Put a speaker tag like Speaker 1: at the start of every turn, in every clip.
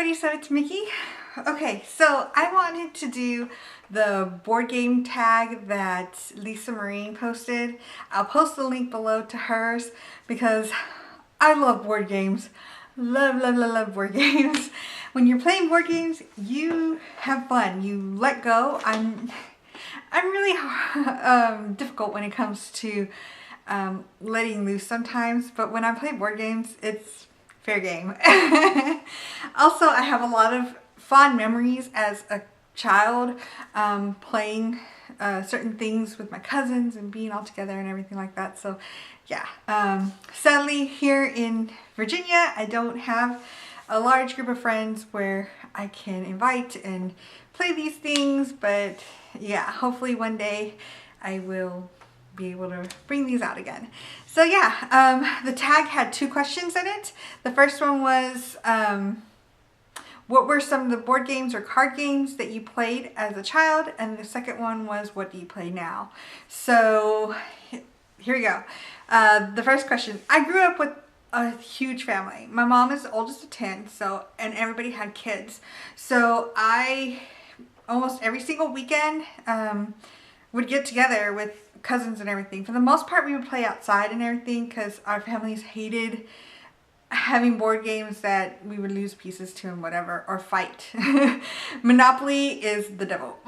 Speaker 1: everybody, so it's Mickey. Okay, so I wanted to do the board game tag that Lisa Marie posted. I'll post the link below to hers because I love board games. Love board games. When you're playing board games, you have fun. You let go. I'm really difficult when it comes to letting loose sometimes, but when I play board games, it's fair game. Also, I have a lot of fond memories as a child playing certain things with my cousins and being all together and everything like that. So yeah, sadly here in Virginia, I don't have a large group of friends where I can invite and play these things, but yeah, hopefully one day I will be able to bring these out again. So yeah, the tag had 2 questions in it. The first one was, what were some of the board games or card games that you played as a child? And the second one was, what do you play now? So here we go. The first question, I grew up with a huge family. My mom is the oldest of 10, and everybody had kids. So I, almost every single weekend, would get together with cousins and everything. For the most part, we would play outside and everything because our families hated having board games that we would lose pieces to and whatever, or fight. Monopoly is the devil.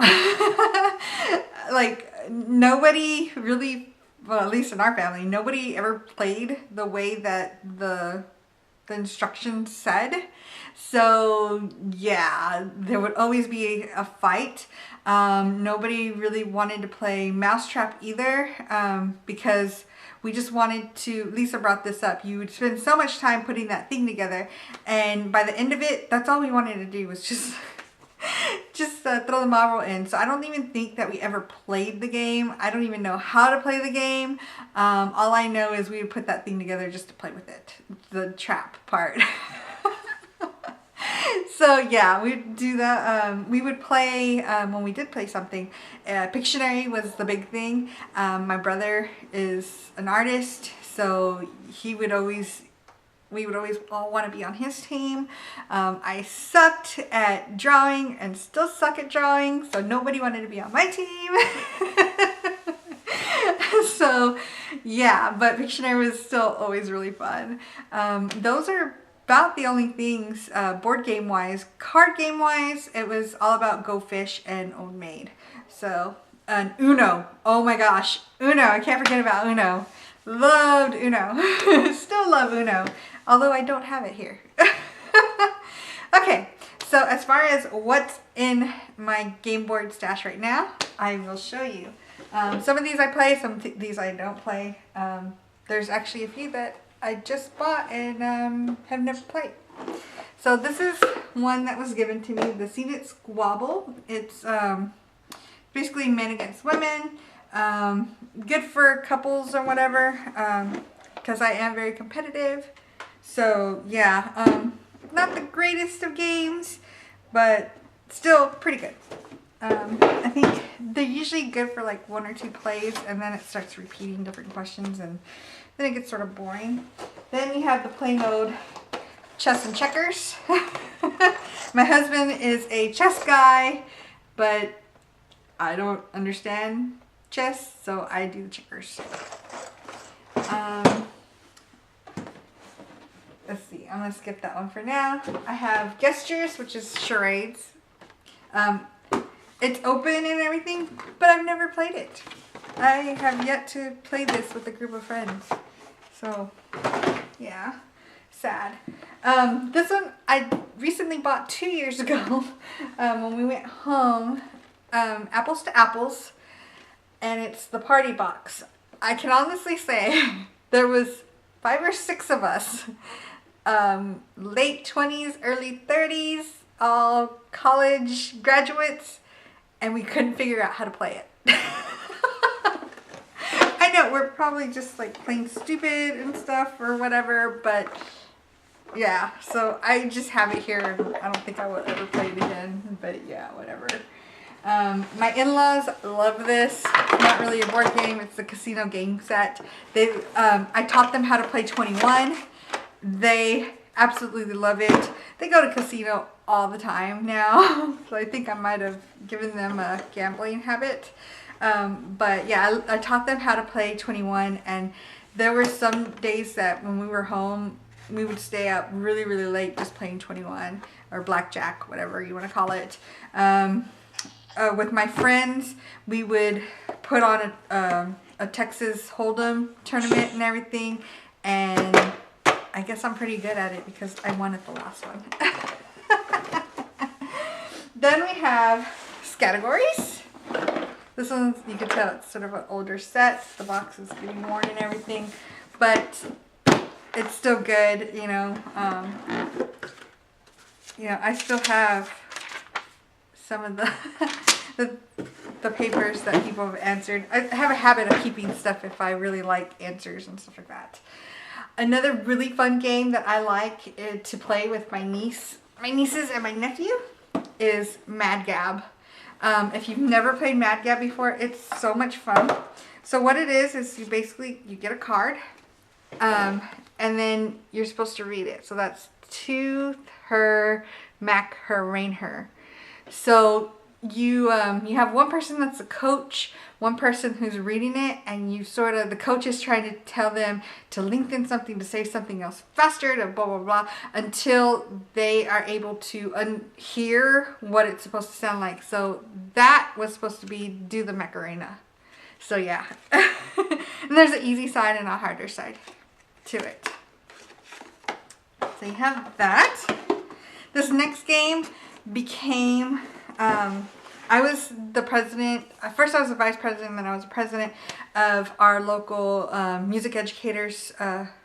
Speaker 1: Like, nobody really, well, at least in our family, nobody ever played the way that the instructions said. So yeah, there would always be a fight. Nobody really wanted to play Mousetrap either, because we just wanted to, Lisa brought this up, you would spend so much time putting that thing together, and by the end of it, that's all we wanted to do was just throw the marble in. So I don't even think that we ever played the game. I don't even know how to play the game. All I know is we would put that thing together just to play with it, the trap part. So yeah, we'd do that. We would play, when we did play something, Pictionary was the big thing. My brother is an artist, so we would always all want to be on his team. I sucked at drawing and still suck at drawing, so nobody wanted to be on my team. So yeah, but Pictionary was still always really fun. Those are about the only things board game wise. Card game wise, it was all about Go Fish and Old Maid. So, and Uno, oh my gosh, Uno, I can't forget about Uno. Loved Uno. Still love Uno, although I don't have it here. Okay, so as far as what's in my game board stash right now, I will show you. Some of these I play, some of these I don't play. There's actually a few that I just bought and have never played. So this is one that was given to me, the Seen It Squabble. It's basically men against women. Good for couples or whatever, because I am very competitive. So yeah, not the greatest of games, but still pretty good. I think they're usually good for like 1 or 2 plays, and then it starts repeating different questions, and then it gets sort of boring. Then you have the plain old chess and checkers. My husband is a chess guy, but I don't understand chess, so I do the checkers. Let's see, I'm gonna skip that one for now. I have Gestures, which is charades. It's open and everything, but I've never played it. I have yet to play this with a group of friends. So, yeah, sad. This one I recently bought 2 years ago when we went home, Apples to Apples, and it's the party box. I can honestly say there was 5 or 6 of us, late 20s, early 30s, all college graduates, and we couldn't figure out how to play it. I know, we're probably just like playing stupid and stuff or whatever, but yeah, so I just have it here, and I don't think I will ever play it again, but yeah, whatever. My in-laws love this. It's not really a board game, it's a casino game set. I taught them how to play 21. They absolutely love it. They go to casino all the time now. So I think I might have given them a gambling habit. But yeah, I taught them how to play 21, and there were some days that when we were home, we would stay up really, really late just playing 21 or blackjack, whatever you want to call it. With my friends, we would put on a Texas Hold'em tournament and everything, and I guess I'm pretty good at it because I won at the last one. Then we have categories. This one's, you can tell it's sort of an older set. The box is getting worn and everything, but it's still good, you know. I still have some of the papers that people have answered. I have a habit of keeping stuff if I really like answers and stuff like that. Another really fun game that I like to play with my nieces and my nephew is Mad Gab. If you've never played Mad Gab before, it's so much fun. So what it is you get a card, and then you're supposed to read it. So that's tooth, her, mac, her, rain, her. So you have one person that's a coach, one person who's reading it, and the coach is trying to tell them to lengthen something, to say something else faster, to blah, blah, blah, until they are able to hear what it's supposed to sound like. So that was supposed to be do the Macarena. So yeah. And there's an easy side and a harder side to it. So you have that. This next game became, I was the president, first I was the vice president, then I was the president of our local music educators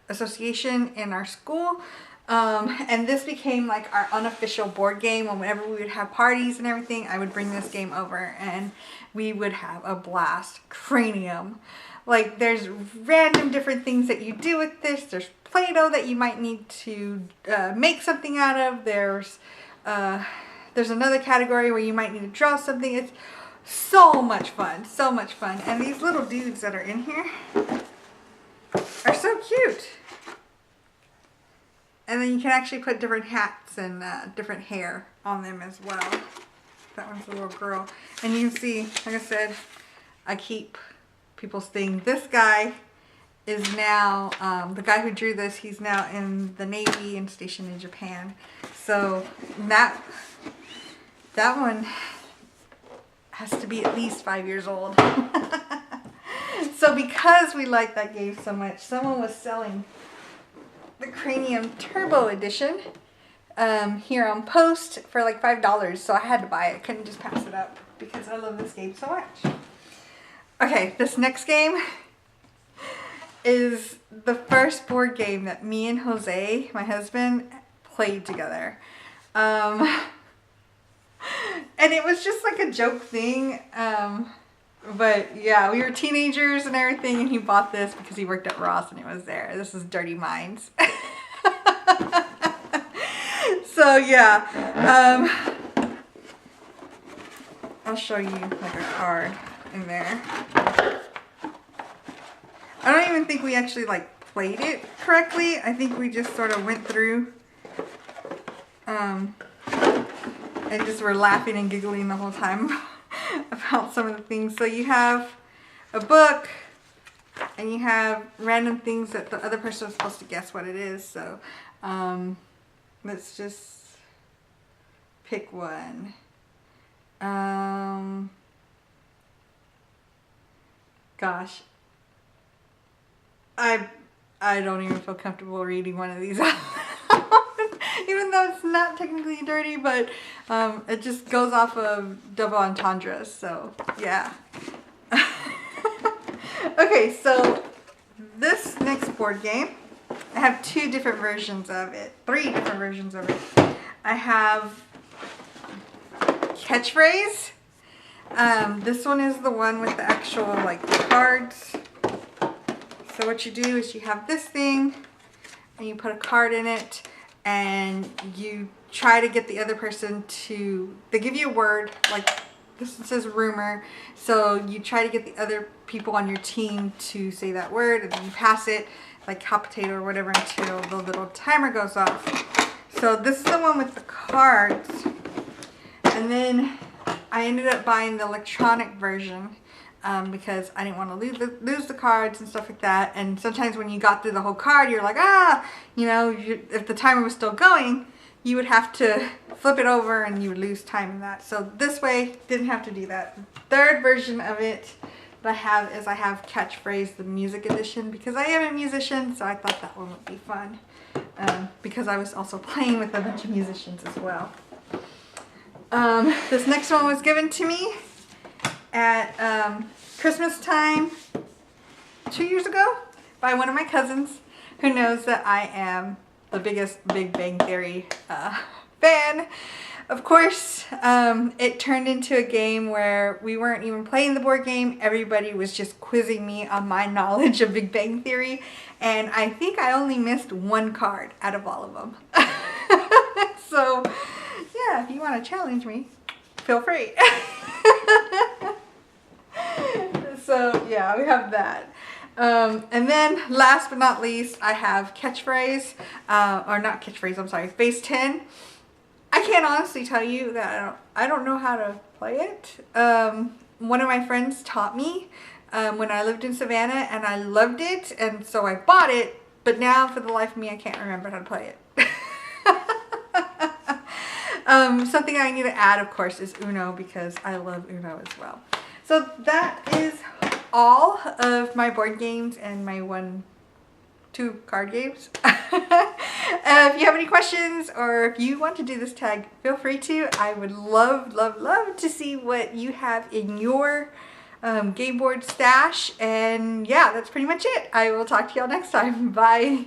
Speaker 1: association in our school. And this became like our unofficial board game. Whenever we would have parties and everything, I would bring this game over and we would have a blast. Cranium. Like, there's random different things that you do with this. There's Play-Doh that you might need to make something out of. There's another category where you might need to draw something. It's so much fun. So much fun. And these little dudes that are in here are so cute. And then you can actually put different hats and different hair on them as well. That one's a little girl. And you can see, like I said, I keep people's things. This guy is now, the guy who drew this, he's now in the Navy and stationed in Japan. So that one has to be at least 5 years old. So because we like that game so much, someone was selling the Cranium Turbo Edition here on Post for like $5. So I had to buy it. I couldn't just pass it up because I love this game so much. Okay, this next game is the first board game that me and Jose, my husband, played together. And it was just like a joke thing. But yeah, we were teenagers and everything, and he bought this because he worked at Ross and it was there. This is Dirty Minds. So yeah, I'll show you like a card in there. I don't even think we actually like played it correctly. I think we just sort of went through and just were laughing and giggling the whole time about some of the things. So you have a book and you have random things that the other person is supposed to guess what it is. So let's just pick one. Gosh, I don't even feel comfortable reading one of these out loud, even though it's not technically dirty, but it just goes off of double entendres, so yeah. Okay, so this next board game, I have two different versions of it, three different versions of it. I have Catchphrase. This one is the one with the actual like cards. So what you do is you have this thing and you put a card in it and you try to get the other person to, they give you a word, like this one says rumor. So you try to get the other people on your team to say that word, and then you pass it. like hot potato or whatever until the little timer goes off. So this is the one with the cards. And then I ended up buying the electronic version because I didn't want to lose the cards and stuff like that. And sometimes when you got through the whole card, you're like, you know, if the timer was still going, you would have to flip it over and you would lose time in that. So this way, didn't have to do that. The third version of it that I have is I have Catchphrase, the music edition, because I am a musician, so I thought that one would be fun. Because I was also playing with a bunch of musicians as well. This next one was given to me at Christmas time 2 years ago by one of my cousins who knows that I am the biggest Big Bang Theory fan. Of course, it turned into a game where we weren't even playing the board game. Everybody was just quizzing me on my knowledge of Big Bang Theory. And I think I only missed one card out of all of them. So, yeah, if you want to challenge me, feel free. So, yeah, we have that. And then last but not least, I have Catchphrase, or not Catchphrase, I'm sorry, Phase 10. I can't honestly tell you that I don't know how to play it. One of my friends taught me when I lived in Savannah, and I loved it, and so I bought it, but now for the life of me, I can't remember how to play it. Something I need to add, of course, is Uno, because I love Uno as well. So that is all of my board games and my 2 card games. If you have any questions or if you want to do this tag, feel free to. I would love, love, love to see what you have in your game board stash. And yeah, that's pretty much it. I will talk to y'all next time. Bye.